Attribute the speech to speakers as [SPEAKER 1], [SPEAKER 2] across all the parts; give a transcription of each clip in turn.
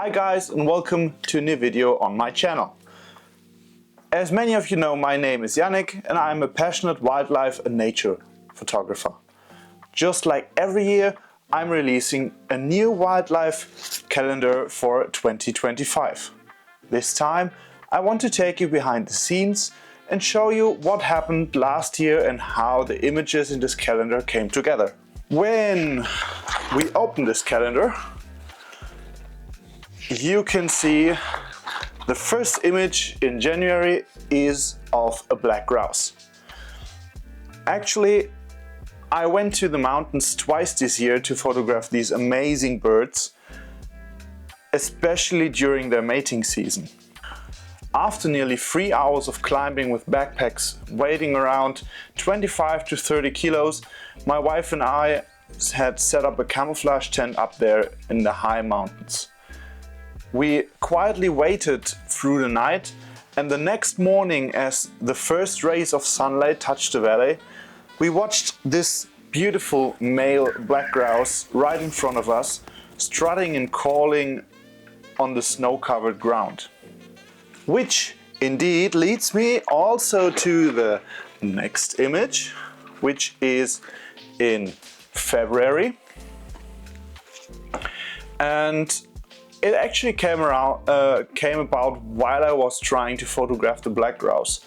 [SPEAKER 1] Hi guys, and welcome to a new video on my channel. As many of you know, my name is Yannick and I'm a passionate wildlife and nature photographer. Just like every year, I'm releasing a new wildlife calendar for 2025. This time I want to take you behind the scenes and show you what happened last year and how the images in this calendar came together. When we open this calendar, you can see the first image in January is of a black grouse. Actually, I went to the mountains twice this year to photograph these amazing birds, especially during their mating season. After nearly 3 hours of climbing with backpacks weighing around 25 to 30 kilos, my wife and I had set up a camouflage tent up there in the high mountains. We quietly waited through the night, and the next morning, as the first rays of sunlight touched the valley, we watched this beautiful male black grouse right in front of us, strutting and calling on the snow-covered ground. Which indeed leads me also to the next image, which is in February. And it actually came about while I was trying to photograph the black grouse.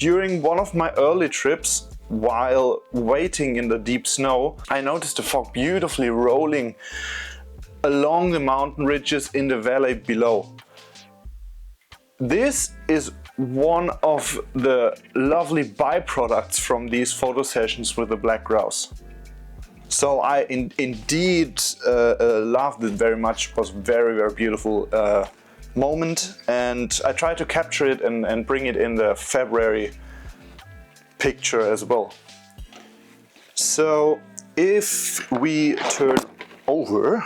[SPEAKER 1] During one of my early trips, while waiting in the deep snow, I noticed the fog beautifully rolling along the mountain ridges in the valley below. This is one of the lovely byproducts from these photo sessions with the black grouse. So I indeed loved it very much. It was a very, very beautiful moment, and I tried to capture it and bring it in the February picture as well. So if we turn over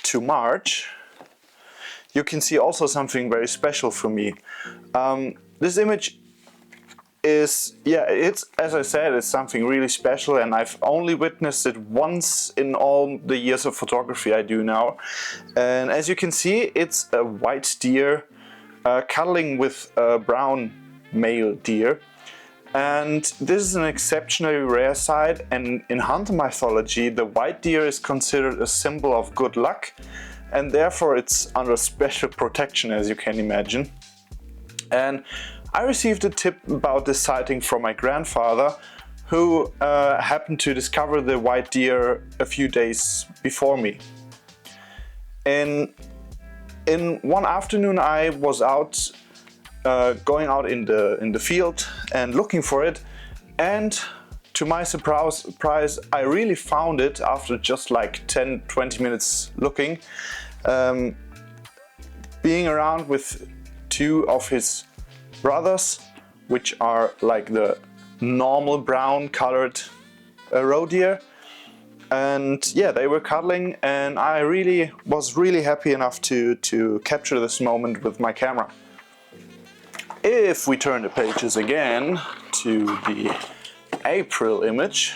[SPEAKER 1] to March, you can see also something very special for me. This image is, it's, as I said, it's something really special, and I've only witnessed it once in all the years of photography I do now. And as you can see, it's a white deer cuddling with a brown male deer. And this is an exceptionally rare sight, and in hunter mythology, the white deer is considered a symbol of good luck, and therefore it's under special protection, as you can imagine. And I received a tip about this sighting from my grandfather, who happened to discover the white deer a few days before me. In one afternoon, I was going out in the field and looking for it, and to my surprise, I really found it after just like 10-20 minutes looking, being around with two of his brothers, which are like the normal brown colored roe deer. And yeah, they were cuddling, and I was really happy enough to capture this moment with my camera. If we turn the pages again to the April image,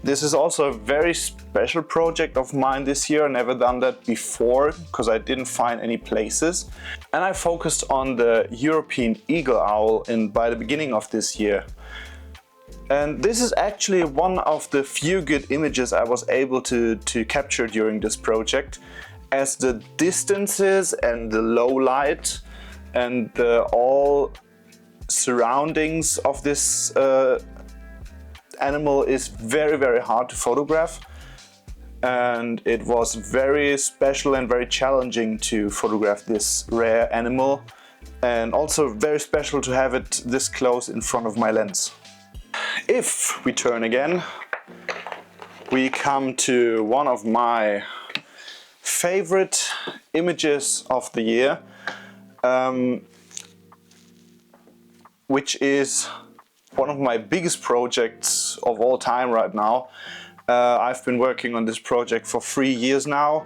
[SPEAKER 1] this is also a very special project of mine this year. I never done that before because I didn't find any places, and I focused on the European eagle owl by the beginning of this year. And this is actually one of the few good images I was able to capture during this project, as the distances and the low light and all surroundings of this animal is very, very hard to photograph, and it was very special and very challenging to photograph this rare animal, and also very special to have it this close in front of my lens. If we turn again, we come to one of my favorite images of the year, which is one of my biggest projects of all time right now. I've been working on this project for 3 years now,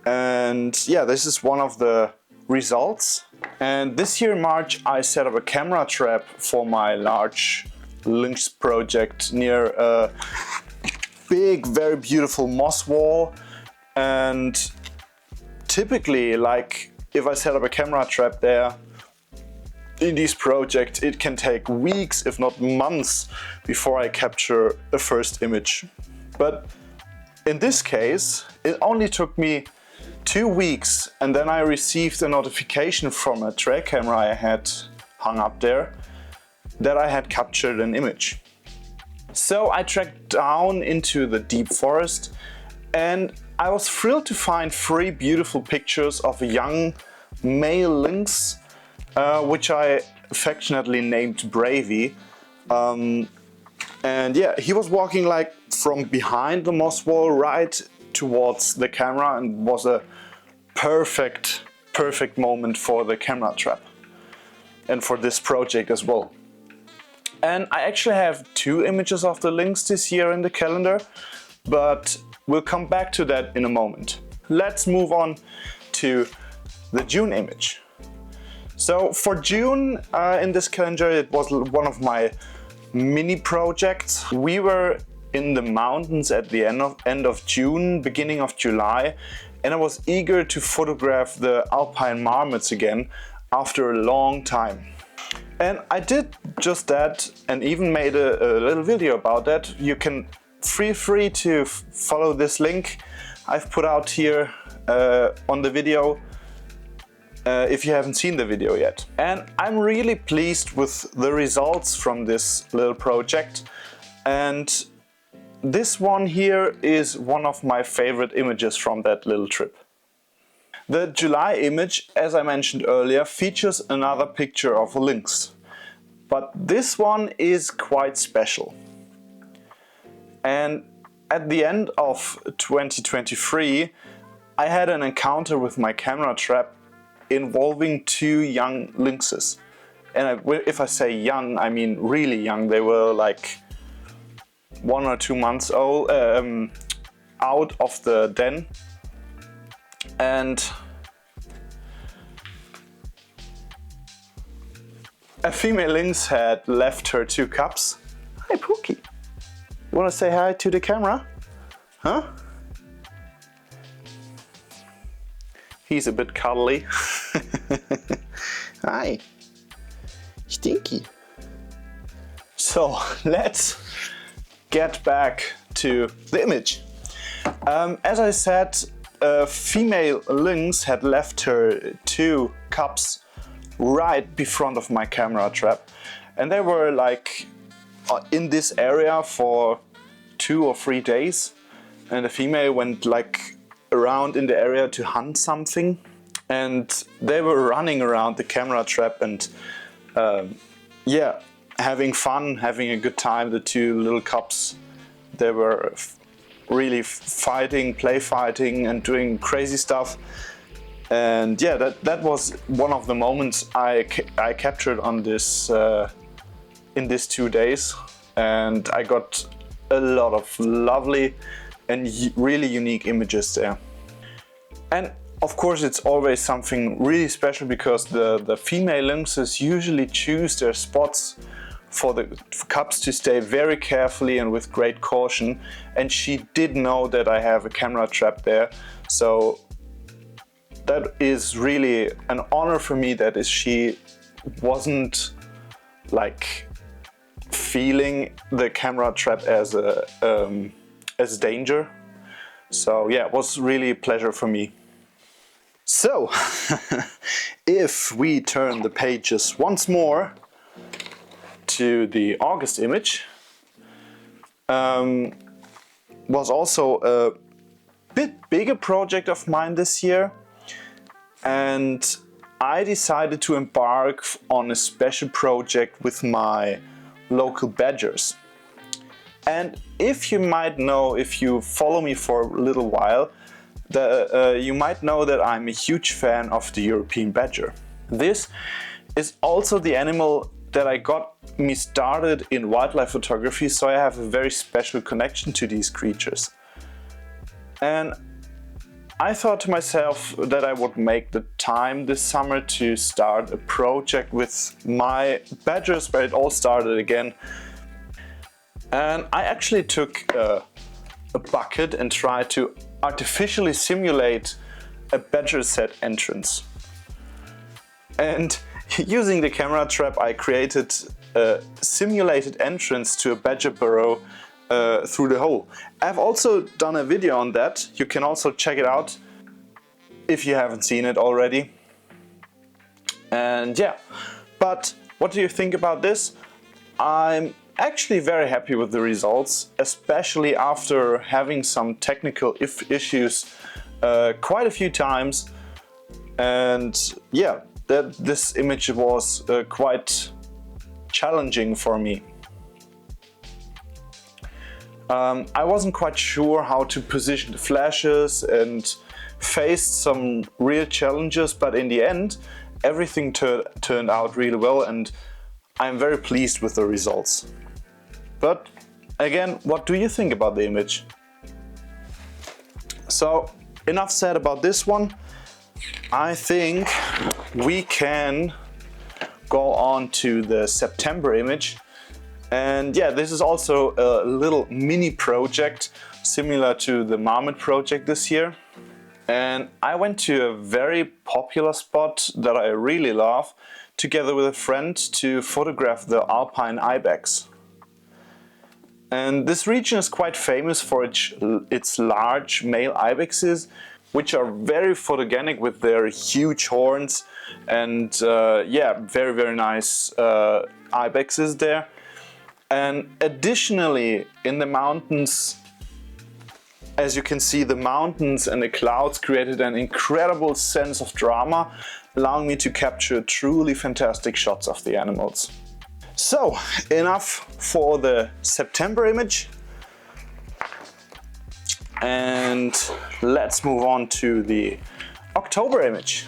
[SPEAKER 1] and yeah, this is one of the results. And this year in March, I set up a camera trap for my large Lynx project near a big, very beautiful moss wall And typically, like if I set up a camera trap there, in these projects it can take weeks, if not months, before I capture a first image. But in this case, it only took me 2 weeks, and then I received a notification from a trail camera I had hung up there that I had captured an image. So I tracked down into the deep forest, and I was thrilled to find 3 beautiful pictures of a young male lynx, which I affectionately named Bravey. And yeah, he was walking like from behind the moss wall right towards the camera, and was a perfect moment for the camera trap and for this project as well. And I actually have 2 images of the lynx this year in the calendar, but we'll come back to that in a moment. Let's move on to the June image. So for June in this calendar, it was one of my mini projects. We were in the mountains at the end of June, beginning of July, and I was eager to photograph the Alpine marmots again after a long time. And I did just that, and even made a little video about that. You can feel free to follow this link I've put out here on the video if you haven't seen the video yet. And I'm really pleased with the results from this little project, and this one here is one of my favorite images from that little trip. The July image, as I mentioned earlier, features another picture of a lynx. But this one is quite special. And at the end of 2023, I had an encounter with my camera trap involving 2 young lynxes. And if I say young, I mean really young. They were like 1 or 2 months old, out of the den. And a female lynx had left her 2 cubs. Hi Pookie, you wanna say hi to the camera? Huh? He's a bit cuddly. Hi, Stinky. So let's get back to the image. As I said, a female lynx had left her 2 cubs right in front of my camera trap, and they were like in this area for 2 or 3 days, and the female went like around in the area to hunt something, and they were running around the camera trap and yeah, having fun, having a good time. The 2 little cubs, they were really fighting, play fighting and doing crazy stuff. And yeah, that was one of the moments I captured on this in these 2 days, and I got a lot of lovely and really unique images there. And of course it's always something really special, because the female lynxes usually choose their spots for the cubs to stay very carefully and with great caution, and she did know that I have a camera trap there, so that is really an honor for me, that she wasn't like feeling the camera trap as danger. So yeah, it was really a pleasure for me. So if we turn the pages once more to the August image, was also a bit bigger project of mine this year, and I decided to embark on a special project with my local badgers. And if you might know, if you follow me for a little while, you might know that I'm a huge fan of the European badger. This is also the animal that I got me started in wildlife photography, so I have a very special connection to these creatures. And I thought to myself that I would make the time this summer to start a project with my badgers, where it all started again. And I actually took a bucket and tried to artificially simulate a badger set entrance. And using the camera trap, I created a simulated entrance to a badger burrow through the hole. I've also done a video on that. You can also check it out if you haven't seen it already. And yeah, but what do you think about this? I'm actually very happy with the results, especially after having some technical issues quite a few times. And yeah, this image was quite challenging for me. I wasn't quite sure how to position the flashes and faced some real challenges, but in the end everything turned out really well and I'm very pleased with the results. But again, what do you think about the image? So enough said about this one. I think we can go on to the September image. And yeah, this is also a little mini project similar to the marmot project this year. And I went to a very popular spot that I really love together with a friend to photograph the Alpine ibex. And this region is quite famous for its large male ibexes, which are very photogenic with their huge horns and yeah, very nice ibexes there. And additionally, in the mountains, as you can see, the mountains and the clouds created an incredible sense of drama, allowing me to capture truly fantastic shots of the animals. So, enough for the September image. And let's move on to the October image.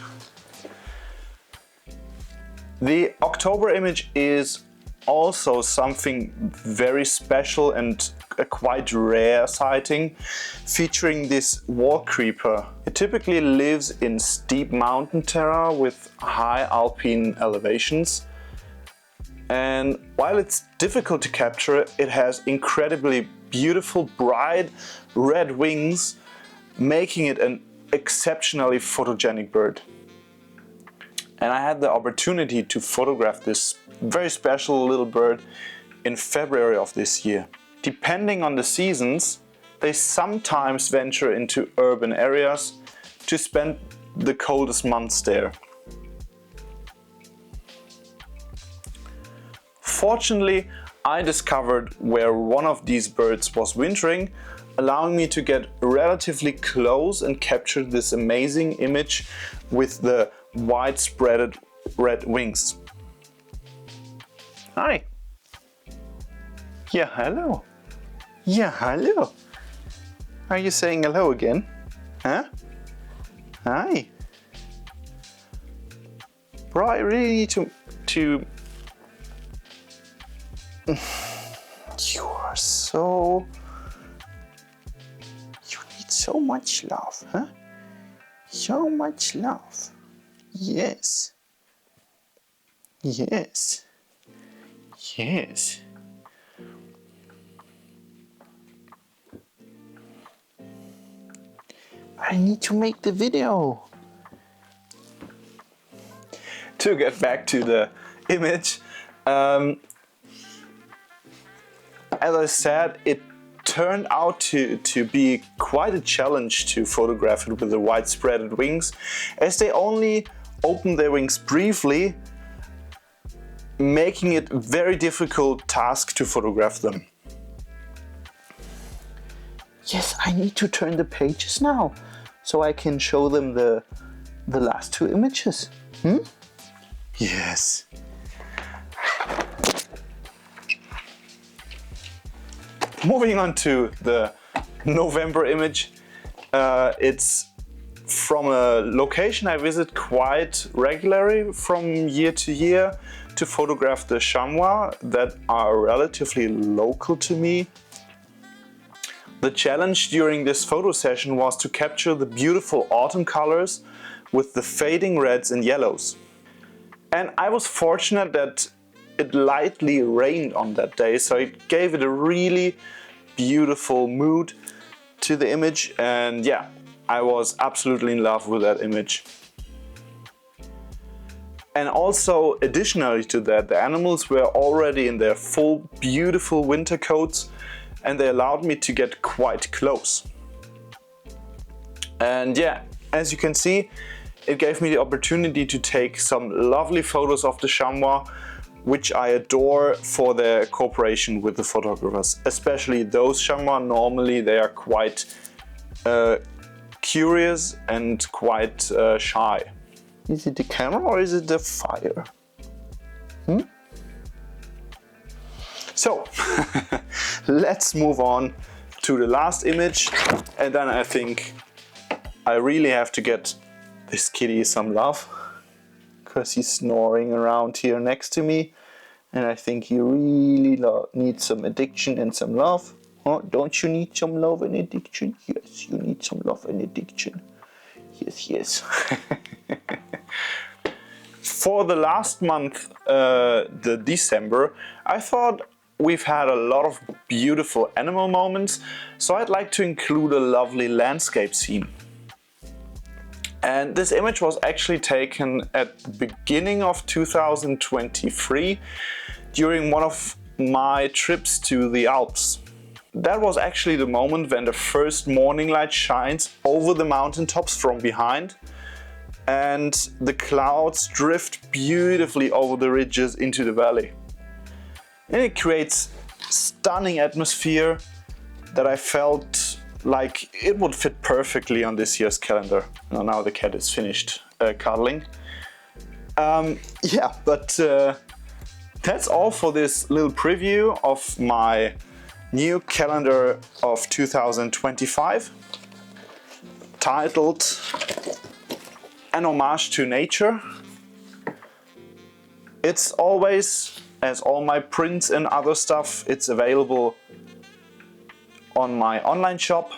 [SPEAKER 1] The October image is also something very special and a quite rare sighting, featuring this Wallcreeper. It typically lives in steep mountain terrain with high alpine elevations. And while it's difficult to capture, it has incredibly beautiful bright red wings, making it an exceptionally photogenic bird. And I had the opportunity to photograph this very special little bird in February of this year. Depending on the seasons, they sometimes venture into urban areas to spend the coldest months there. Fortunately, I discovered where one of these birds was wintering, allowing me to get relatively close and capture this amazing image with the widespread red wings. Hi. Yeah, hello. Yeah, hello. Are you saying hello again? Huh? Hi. Bro, I really need to... You are so... You need so much love, huh? So much love. Yes. Yes. Yes. I need to make the video. To get back to the image, as I said, it turned out to be quite a challenge to photograph it with the widespread wings, as they only open their wings briefly, making it a very difficult task to photograph them. Yes, I need to turn the pages now, so I can show them the last two images. Yes. Moving on to the November image. It's from a location I visit quite regularly from year to year to photograph the chamois that are relatively local to me. The challenge during this photo session was to capture the beautiful autumn colors with the fading reds and yellows. And I was fortunate that it lightly rained on that day, so it gave it a really beautiful mood. to the image, and yeah, I was absolutely in love with that image. And also, additionally to that, the animals were already in their full beautiful winter coats, and they allowed me to get quite close. And yeah, as you can see, it gave me the opportunity to take some lovely photos of the chamois, which I adore for their cooperation with the photographers. Especially those chamois, normally they are quite curious and quite shy. Is it the camera or is it the fire? So, let's move on to the last image, and then I think I really have to get this kitty some love, because he's snoring around here next to me, and I think he really needs some addiction and some love. Oh, don't you need some love and addiction? Yes, you need some love and addiction. Yes, yes. For the last month, the December, I thought we've had a lot of beautiful animal moments, so I'd like to include a lovely landscape scene. And this image was actually taken at the beginning of 2023 during one of my trips to the Alps. That was actually the moment when the first morning light shines over the mountaintops from behind, and the clouds drift beautifully over the ridges into the valley. And it creates stunning atmosphere that I felt like it would fit perfectly on this year's calendar. Now the cat is finished cuddling. Yeah, but that's all for this little preview of my new calendar of 2025, titled An Homage to Nature. It's always, as all my prints and other stuff, it's available on my online shop.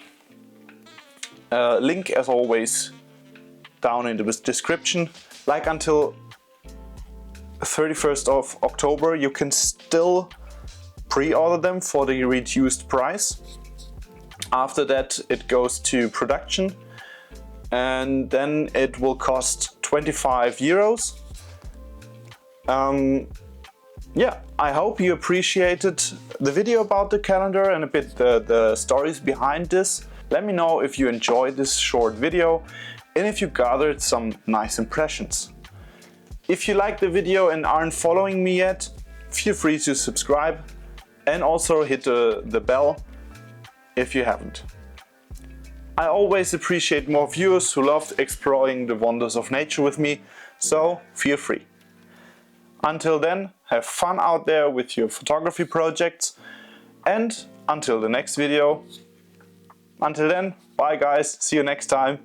[SPEAKER 1] Link as always down in the description. Like until 31st of October you can still pre-order them for the reduced price. After that it goes to production, and then it will cost 25 euros. Yeah, I hope you appreciated the video about the calendar and a bit the stories behind this. Let me know if you enjoyed this short video and if you gathered some nice impressions. If you liked the video and aren't following me yet, feel free to subscribe and also hit the bell if you haven't. I always appreciate more viewers who love exploring the wonders of nature with me, so feel free. Until then, have fun out there with your photography projects, and until the next video. Until then, bye guys, see you next time.